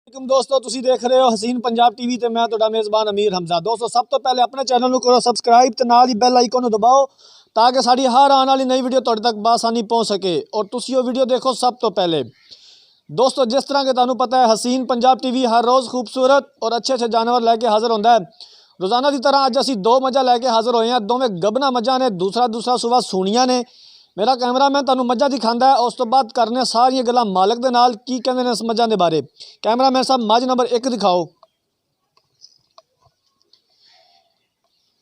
दोस्तों तुसी देख रहे हो हसीन पंजाब टीवी ते मैं तुहाडा मेज़बान अमीर हमजा। दोस्तों सब तो पहले अपने चैनल को करो सबसक्राइब ते नाल ही बैल आइकन को दबाओ ताकि साड़ी हर आने वाली नई वीडियो तुहाडे तक बासानी पहुँच सके और तुसी वो वीडियो देखो सब तो पहले। दोस्तों जिस तरह के तुहानू पता है हसीन पंजाब टीवी हर रोज़ खूबसूरत और अच्छे अच्छे जानवर लैके हाजिर होंदा है। रोज़ाना की तरह अज असी दो मझां लैके हाजिर होए हैं। दोवें गबना मझां ने, दूसरा सुबह सूणियां ने। मेरा कैमरामैन तुहानू मझां दिखांदा है, उस तो बाद करने सारियां गल्लां मालक दे नाल की कहंदे ने इस मझां दे बारे। कैमरामैन साहब मझ नंबर 1 दिखाओ।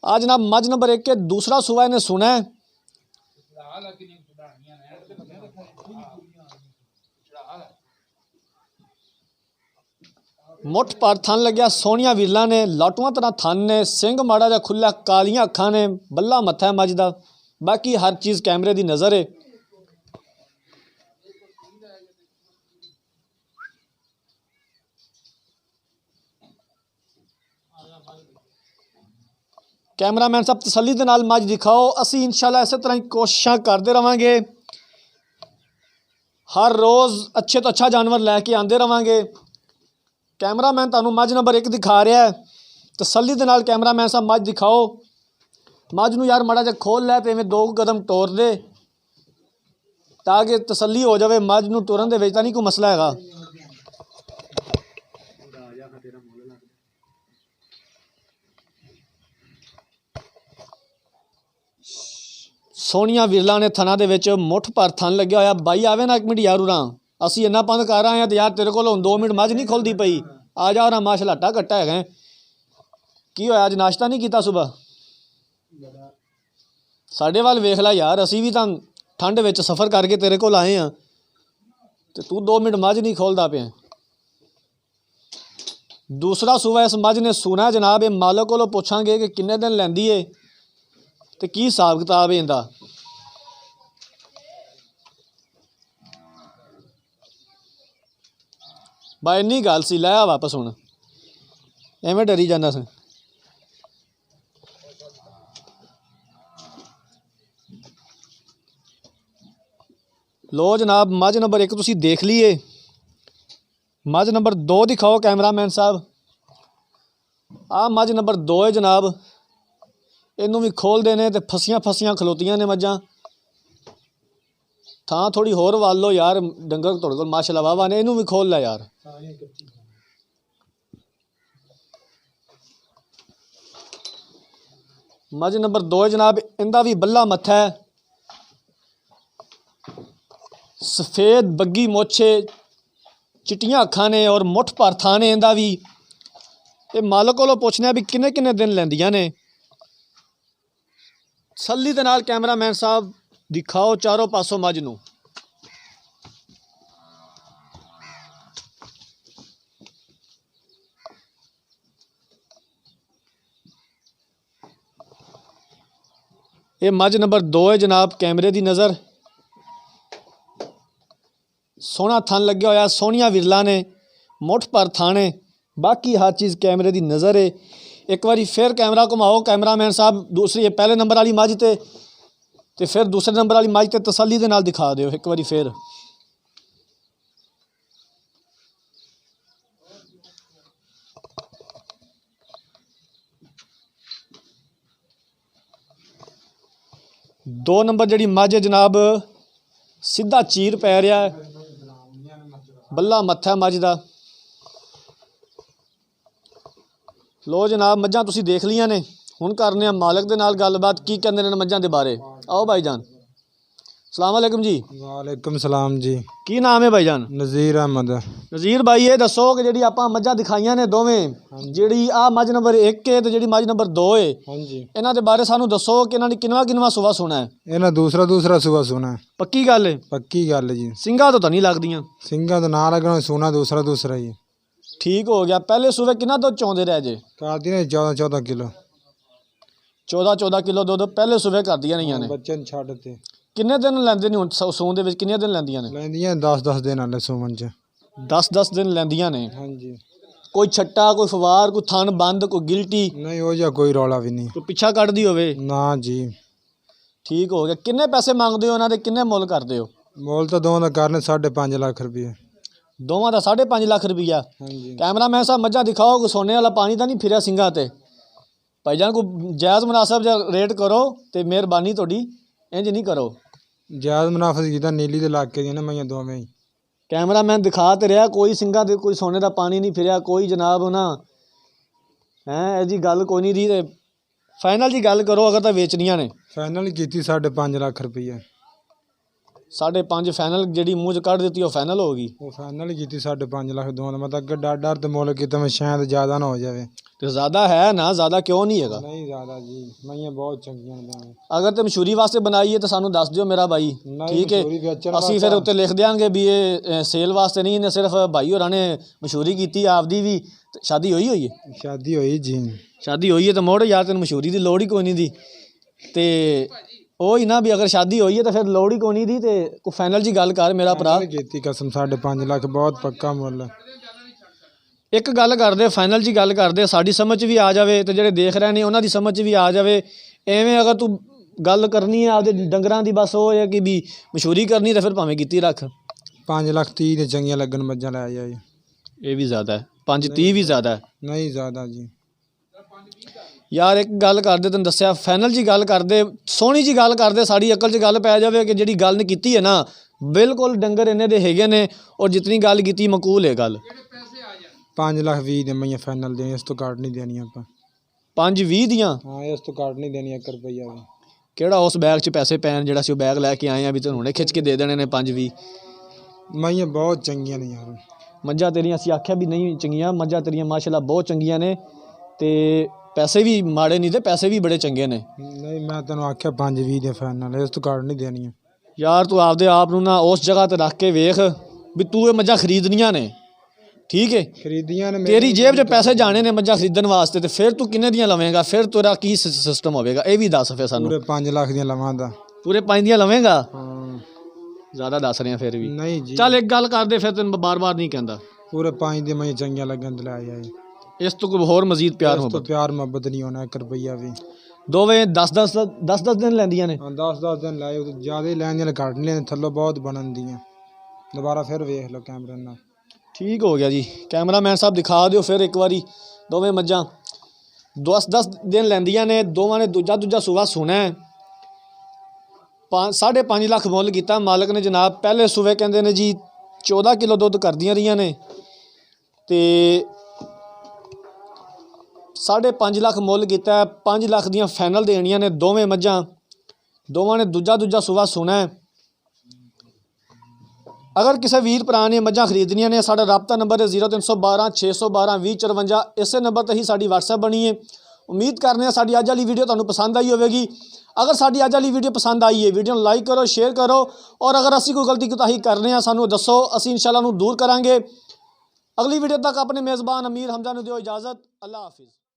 आज जनाब मझ नंबर 1 के दूसरा सुबह इन्हें सुना है। मुठ पर थन लग्या, सोहनिया वीरला ने, लाटुआं तरह थन ने, सिंह माड़ा जा खुला, कालियां अखां ने, बल्ला मत्था है मझ दा। बाकी हर चीज़ कैमरे की नज़र है। कैमरामैन साहब तसल्ली दे नाल मझ दिखाओ। असी इंशाल्लाह इस तरह की कोशिशां करते रवांगे, हर रोज़ अच्छे तो अच्छा जानवर लैके आते रवांगे। कैमरामैन तुहानू मझ नंबर 1 दिखा रहा है, तसल्ली दे नाल कैमरामैन साहब मझ दिखाओ। मझ नू यार माड़ा जिहा खोल लै ते इवें 2 कदम टोर दे ताकि तसल्ली हो जाए। मझ नू टुरन दे विच तां नहीं कोई मसला हैगा। सोहनिया विरला ने थना दे विच मुठ भर थन लग्या होया। बाई आवे ना एक मिनट यार, उरा असी इन्ना पंद कर आए हैं तो यार तेरे को 2 मिनट मझ नहीं खुलती पई। आ जा उरा, माशा हट्टा कट्टा है की होया? अज नाश्ता नहीं किया सुबह? साढ़े वाल वेख ला यार, असी भी तो ठंड विच सफ़र करके तेरे को आए हैं तो तू 2 मिनट मझ नहीं खोलता पे। दूसरा सुबह इस मझ ने सुना जनाब। ये मालक को पुछांगे कि किन्ने दिन लैंदी है तो की हिसाब किताब है इनका। बा इन्नी गल सी, लै वापस हुण एवें डरी जाना सी। लो जनाब मझ नंबर 1 तुसी देख लीए। मझ नंबर 2 दिखाओ कैमरामैन साहब। आ मझ नंबर 2 है जनाब। इनू भी खोल देने तो फसियां फसियां खलोतियां ने मझां। थां थोड़ी होर वाल लो यार, डंगर तुहाडे कोल माशाअल्लाह वाहवा ने। इनू भी खोल लै यार। मझ नंबर 2 है जनाब। इंदा भी बल्ला मत्था है, सफेद बग्गी मोछे, चिट्टियां अखां ने और मुठ भर थां ने इंदा भी। ये मालक को पुछने भी किन्ने किन्ने दिन लैंदियां ने। तसल्ली दे नाल कैमरामैन साहब दिखाओ चारों पासों मझ नू। ये मझ नंबर 2 है जनाब। कैमरे की नज़र, सोहना थन लग्या होया, सोहनिया विरला ने, मुठ पर थाने, बाकी हर चीज़ कैमरे की नज़र है। एक बारी फिर कैमरा घुमाओ कैमरामैन साहब। दूसरी पहले नंबर वाली मझ ते फिर दूसरे नंबर वाली मझ ते तसल्ली दे नाल दिखा दिओ एक बारी फिर। दो नंबर जिहड़ी मझ है जनाब, सीधा चीर पै रहा है, बल्ला मत्था मझ दा। लो जनाब मझां तुसी देख लियां ने। हुण करने मालक दे नाल गलबात की कहंदे ने मझां दे बारे। आओ भाईजान। सलाम अलैकुम जी। वालेकुम सलाम जी। की नाम है भाईजान? नज़ीर अहमद। नज़ीर भाई ये दसो कि जिहड़ी आपां मझां दिखाईयां ने दोवें, जिहड़ी आ मझ नंबर 1 है ते जिहड़ी मझ नंबर 2 है, हाँ जी, इन्हां दे बारे सानू दसो कि इन्हां ने किनवा सुबह सुना है। इन्हें दूसरा सुबह सुना है। पक्की गल है? पक्की गल जी। सिंघां तो नहीं लगदियां? सिंगा तो ना लगना, सुना दूसरा ही। ठीक हो गया। पहले सुबह कितना दुध चौंदे रह जे? कर दी 14 किलो। 14 किलो दुध पहले सुबह कर दिया नहीं ने। बच्चे छड़ ते किन्ने दिन लैंदे ने? हुण सून दे विच किन्ने दिन लैंदियां ने? लैंदियां 10 दिन आले सुमन च। 10 दिन लैंदियां ने। हाँ जी। कोई छट्टा, कोई फवार, कोई थन बंद, कोई गिल्टी? नहीं हो जा कोई रौला भी नहीं। कोई पिछा कटदी होवे? ना जी। ठीक हो गया। किन्ने पैसे मंगदे हो उन्हां दे, किन्ने मुल करदे हो? मोल तो दोवां दा करने 5.5 लाख रुपये। ਦੋਵਾਂ ਦਾ 5.5 ਲੱਖ ਰੁਪਈਆ। ਹਾਂਜੀ ਕੈਮਰਾਮੈਨ ਸਾਹਿਬ ਮੱਝਾਂ ਦਿਖਾਓ, ਕੋਈ ਸੋਨੇ ਵਾਲਾ ਪਾਣੀ ਤਾਂ ਨਹੀਂ ਫਿਰਿਆ ਸਿੰਘਾਂ ਤੇ। ਭਾਈਜਾਨ ਕੋਈ ਜਾਇਜ਼ ਮੁਨਾਸਬ ਜਿਹਾ ਰੇਟ ਕਰੋ ਤੇ ਮਿਹਰਬਾਨੀ ਤੁਹਾਡੀ, ਇੰਜ ਨਹੀਂ ਕਰੋ। ਜਾਇਜ਼ ਮੁਨਾਫਾ ਕੀਤਾ, ਨੀਲੀ ਦੇ ਇਲਾਕੇ ਦੀਆਂ ਨੇ ਮਈਆਂ ਦੋਵੇਂ ਹੀ। ਕੈਮਰਾਮੈਨ ਦਿਖਾ ਤੇ ਰਿਹਾ, ਕੋਈ ਸਿੰਘਾਂ ਦੇ ਕੋਈ ਸੋਨੇ ਦਾ ਪਾਣੀ ਨਹੀਂ ਫਿਰਿਆ, ਕੋਈ ਜਨਾਬ ਨਾ ਹੈ ਇਹ ਜੀ ਗੱਲ ਕੋਈ ਨਹੀਂ ਦੀ। ਤੇ ਫਾਈਨਲ ਜੀ ਗੱਲ ਕਰੋ ਅਗਰ ਤਾਂ ਵੇਚਣੀਆਂ ਨੇ। ਫਾਈਨਲ ਕੀਤੀ 5.5 ਲੱਖ ਰੁਪਈਆ। 5.5 ਫਾਈਨਲ ਜਿਹੜੀ ਮੂੰਹ 'ਚ ਕੱਢ ਦਿੱਤੀ ਉਹ ਫਾਈਨਲ ਹੋ ਗਈ। ਉਹ ਫਾਈਨਲ ਕੀਤੀ 5.5 ਲੱਖ ਦੋਵਾਂ ਦਾ। ਮਤਲਬ ਅੱਗੇ ਡਰ ਤੇ ਮੁੱਲ ਕੀਤਾ ਮੈਂ ਸ਼ਾਇਦ ਜ਼ਿਆਦਾ ਨਾ ਹੋ ਜਾਵੇ। ਤੇ ਜ਼ਿਆਦਾ ਹੈ ਨਾ, ਜ਼ਿਆਦਾ ਕਿਉਂ ਨਹੀਂ ਹੈਗਾ। ਨਹੀਂ ਜ਼ਿਆਦਾ ਜੀ, ਮਈਆਂ ਬਹੁਤ ਚੰਗੀਆਂ ਨੇ। ਅਗਰ ਤੇ ਮਸ਼ਹੂਰੀ ਵਾਸਤੇ ਬਣਾਈ ਹੈ ਤਾਂ ਸਾਨੂੰ ਦੱਸ ਦਿਓ ਮੇਰਾ ਭਾਈ, ਠੀਕ ਹੈ। ਮਸ਼ਹੂਰੀ ਵੇਚਣ ਅਸੀਂ ਫਿਰ ਉੱਤੇ ਲਿਖ ਦਿਆਂਗੇ ਵੀ ਇਹ ਸੇਲ ਵਾਸਤੇ ਨਹੀਂ, ਇਹਨੇ ਸਿਰਫ ਭਾਈ ਹੋਰਾਂ ਨੇ ਮਸ਼ਹੂਰੀ ਕੀਤੀ ਆਪਦੀ ਵੀ। ਤੇ ਸ਼ਾਦੀ ਹੋਈ ਹੈ ਸ਼ਾਦੀ ਹੋਈ ਜੀ। ਸ਼ਾਦੀ ਹੋਈ ਹੈ ਤਾਂ ਮੋੜ ਯਾਰ, ਤੈਨੂੰ ਮਸ਼ਹੂਰੀ ਦੀ ਲੋੜ ਹੀ ਕੋਈ ਨਹੀਂ ਦੀ। ਤੇ ਉਹ ਹੀ ਨਾ ਵੀ ਅਗਰ ਸ਼ਾਦੀ ਹੋਈ ਹੈ ਤਾਂ ਫਿਰ ਲੋੜ ਹੀ ਕੋਈ ਨਹੀਂ ਦੀ। ਤੇ ਕੋਈ ਫਾਈਨਲ ਜੀ ਗੱਲ ਕਰ ਮੇਰਾ ਭਰਾ। ਕੀਤੀ ਕਸਮ 5.5 ਲੱਖ ਬਹੁਤ ਪੱਕਾ ਮੁੱਲ। ਇੱਕ ਗੱਲ ਕਰਦੇ, ਫਾਈਨਲ ਜੀ ਗੱਲ ਕਰਦੇ, ਸਾਡੀ ਸਮਝ 'ਚ ਵੀ ਆ ਜਾਵੇ ਤੇ ਜਿਹੜੇ ਦੇਖ ਰਹੇ ਨੇ ਉਹਨਾਂ ਦੀ ਸਮਝ 'ਚ ਵੀ ਆ ਜਾਵੇ। ਐਵੇਂ ਅਗਰ ਤੂੰ ਗੱਲ ਕਰਨੀ ਹੈ ਆਪਦੇ ਡੰਗਰਾਂ ਦੀ, ਬਸ ਉਹ ਹੈ ਕਿ ਵੀ ਮਸ਼ਹੂਰੀ ਕਰਨੀ ਤਾਂ ਫਿਰ ਭਾਵੇਂ ਕੀਤੀ ਰੱਖ। 5 ਲੱਖ 30 ਦੇ ਚੰਗੀਆਂ ਲੱਗਣ ਮੱਝਾਂ ਲੈ ਜਾਏ। ਇਹ ਵੀ ਜ਼ਿਆਦਾ ਹੈ, 5.30 ਵੀ ਜ਼ਿਆਦਾ ਹੈ। ਨਹੀਂ ਜ਼ਿਆਦਾ ਜੀ ਯਾਰ ਇੱਕ ਗੱਲ ਕਰਦੇ, ਤੈਨੂੰ ਦੱਸਿਆ ਫਾਈਨਲ ਜੀ ਗੱਲ ਕਰਦੇ, ਸੋਹਣੀ ਜੀ ਗੱਲ ਕਰਦੇ, ਸਾਡੀ ਅਕਲ 'ਚ ਗੱਲ ਪੈ ਜਾਵੇ ਕਿ ਜਿਹੜੀ ਗੱਲ ਨੇ ਕੀਤੀ ਹੈ ਨਾ ਬਿਲਕੁਲ ਡੰਗਰ ਇੰਨੇ ਦੇ ਹੈਗੇ ਨੇ ਔਰ ਜਿਤਨੀ ਗੱਲ ਕੀਤੀ ਮਕੂਲ ਹੈ ਗੱਲ। 5 ਲੱਖ 20 ਦੇ ਮਈਆਂ ਫਾਈਨਲ ਦੇਣੀ, ਇਸ ਤੋਂ ਘੱਟ ਨਹੀਂ ਦੇਣੀ ਆਪਾਂ। 5.20 ਦੀਆਂ? ਹਾਂ ਇਸ ਤੋਂ ਘੱਟ ਨਹੀਂ ਦੇਣੀ 1 ਰੁਪਈਆ ਵੀ। ਕਿਹੜਾ ਉਸ ਬੈਗ 'ਚ ਪੈਸੇ ਪੈਣ ਜਿਹੜਾ ਅਸੀਂ ਉਹ ਬੈਗ ਲੈ ਕੇ ਆਏ ਆ ਵੀ ਤੈਨੂੰ ਹੁਣੇ ਖਿੱਚ ਕੇ ਦੇ ਦੇਣੇ ਨੇ 5.20? ਮਈਆਂ ਬਹੁਤ ਚੰਗੀਆਂ ਨੇ ਯਾਰ। ਮੱਝਾਂ ਤੇਰੀਆਂ ਅਸੀਂ ਆਖਿਆ ਵੀ ਨਹੀਂ ਚੰਗੀਆਂ, ਮੱਝਾਂ ਤੇਰੀਆਂ ਮਾਸ਼ਾਅੱਲਾ ਬਹੁਤ ਚੰਗੀਆਂ ਨੇ ਤੇ ਪੈਸੇ ਵੀ ਮਾੜੇ ਨਹੀਂ, ਤੇ ਪੈਸੇ ਵੀ ਬੜੇ ਚੰਗੇ ਨੇ। ਨਹੀਂ ਮੈਂ ਤੈਨੂੰ ਆਖਿਆ 5.20 ਦੇ ਫਾਈਨਲ, ਇਸ ਤੋਂ ਘੱਟ ਨਹੀਂ ਦੇਣੀਆਂ। ਯਾਰ ਤੂੰ ਆਪਦੇ ਆਪ ਨੂੰ ਨਾ ਉਸ ਜਗ੍ਹਾ ਤੇ ਰੱਖ ਕੇ ਵੇਖ ਵੀ ਤੂੰ ਇਹ ਮੱਝਾਂ ਖਰੀਦਣੀਆਂ ਨੇ, ਠੀਕ ਹੈ। ਖਰੀਦੀਆਂ ਨੇ ਤੇਰੀ ਜੇਬ 'ਚ ਪੈਸੇ ਜਾਣੇ ਨੇ ਮੱਝਾਂ ਖਰੀਦਣ ਵਾਸਤੇ, ਤੇ ਫਿਰ ਤੂੰ ਕਿੰਨੇ ਦੀਆਂ ਲਵੇਂਗਾ? ਫਿਰ ਤੇਰਾ ਕੀ ਸਿਸਟਮ ਹੋਵੇਗਾ ਇਹ ਵੀ ਦੱਸ ਫਿਰ ਸਾਨੂੰ। ਪੂਰੇ 5 ਲੱਖ ਦੀਆਂ ਲਵਾਂਦਾ। ਪੂਰੇ 5 ਦੀਆਂ ਲਵੇਂਗਾ? ਹਾਂ ਜ਼ਿਆਦਾ ਦੱਸ ਰਿਹਾ ਫਿਰ ਵੀ। ਨਹੀਂ ਜੀ ਚੱਲ ਇੱਕ ਗੱਲ ਕਰਦੇ, ਫਿਰ ਤੈਨੂੰ ਬਾਰ-ਬਾਰ ਨਹੀਂ ਕਹਿੰਦਾ। ਪੂਰੇ 5 ਦੇ ਮਈਆਂ ਚੰਗੀਆਂ ਲੱਗਣ ਤੇ ਲੈ ਜਾਏ। ਇਸ ਤੋਂ ਕੋਈ ਹੋਰ ਮਜ਼ੀਦ ਪਿਆਰ ਇਸ ਤੋਂ ਮੁਹੱਬਤ? ਪਿਆਰ ਮੁਹੱਬਤ ਨਹੀਂ ਹੋਣਾ 1 ਰੁਪਈਆ ਵੀ। ਦੋਵੇਂ 10-10 ਦਿਨ ਲੈਂਦੀਆਂ ਨੇ? ਹਾਂ 10 ਦਿਨ ਲਾਏ, ਉਹ ਜ਼ਿਆਦਾ ਹੀ ਲੈਣ ਦੀਆਂ ਘੱਟ ਨਹੀਂ ਲੈਣ, ਥੱਲੋਂ ਬਹੁਤ ਬਣਨ ਦੀਆਂ। ਦੁਬਾਰਾ ਫਿਰ ਵੇਖ ਲਓ ਕੈਮਰੇ ਨਾਲ। ਠੀਕ ਹੋ ਗਿਆ ਜੀ। ਕੈਮਰਾਮੈਨ ਸਾਹਿਬ ਦਿਖਾ ਦਿਓ ਫਿਰ ਇੱਕ ਵਾਰੀ। ਦੋਵੇਂ ਮੱਝਾਂ 10-10 ਦਿਨ ਲੈਂਦੀਆਂ ਨੇ, ਦੋਵਾਂ ਨੇ ਦੂਜਾ ਸੂਆ ਸੋਣਾ ਹੈ। 5.5 ਲੱਖ ਮੁੱਲ ਕੀਤਾ ਮਾਲਕ ਨੇ ਜਨਾਬ। ਪਹਿਲੇ ਸੂਵੇ ਕਹਿੰਦੇ ਨੇ ਜੀ 14 ਕਿਲੋ ਦੁੱਧ ਕਰਦੀਆਂ ਰਹੀਆਂ ਨੇ ਤੇ 5.5 ਲੱਖ ਮੁੱਲ ਕੀਤਾ। 5 ਲੱਖ ਦੀਆਂ ਫਾਈਨਲ ਦੇਣੀਆਂ ਨੇ ਦੋਵੇਂ ਮੱਝਾਂ। ਦੋਵਾਂ ਨੇ ਦੂਜਾ ਸੂਆ ਸੋਣਾ ਹੈ। ਅਗਰ ਕਿਸੇ ਵੀਰ ਭਰਾ ਨੇ ਮੱਝਾਂ ਖਰੀਦਣੀਆਂ ਨੇ, ਸਾਡਾ ਰਾਬਤਾ ਨੰਬਰ ਹੈ 0312 612 2054। ਇਸੇ ਨੰਬਰ 'ਤੇ ਹੀ ਸਾਡੀ WhatsApp ਬਣੀ ਹੈ। ਉਮੀਦ ਕਰਨੇ ਹਾਂ ਸਾਡੀ ਅੱਜ ਵਾਲੀ ਵੀਡੀਓ ਤੁਹਾਨੂੰ ਪਸੰਦ ਆਈ ਹੋਵੇਗੀ। ਅਗਰ ਸਾਡੀ ਅੱਜ ਵਾਲੀ ਵੀਡੀਓ ਪਸੰਦ ਆਈ ਹੈ, ਵੀਡੀਓ ਨੂੰ ਲਾਈਕ ਕਰੋ, ਸ਼ੇਅਰ ਕਰੋ ਔਰ ਅਗਰ ਅਸੀਂ ਕੋਈ ਗਲਤੀ ਕੁਤਾਹੀ ਕਰਨੇ ਆ ਸਾਨੂੰ ਦੱਸੋ, ਅਸੀਂ ਇਨਸ਼ਾਅੱਲਾ ਨੂੰ ਦੂਰ ਕਰਾਂਗੇ। ਅਗਲੀ ਵੀਡੀਓ ਤੱਕ ਆਪਣੇ ਮੇਜ਼ਬਾਨ ਅਮੀਰ ਹਮਜ਼ਾ ਨੂੰ ਦਿਓ ਇਜਾਜ਼ਤ। ਅੱਲਾ ਹਾਫਿਜ਼।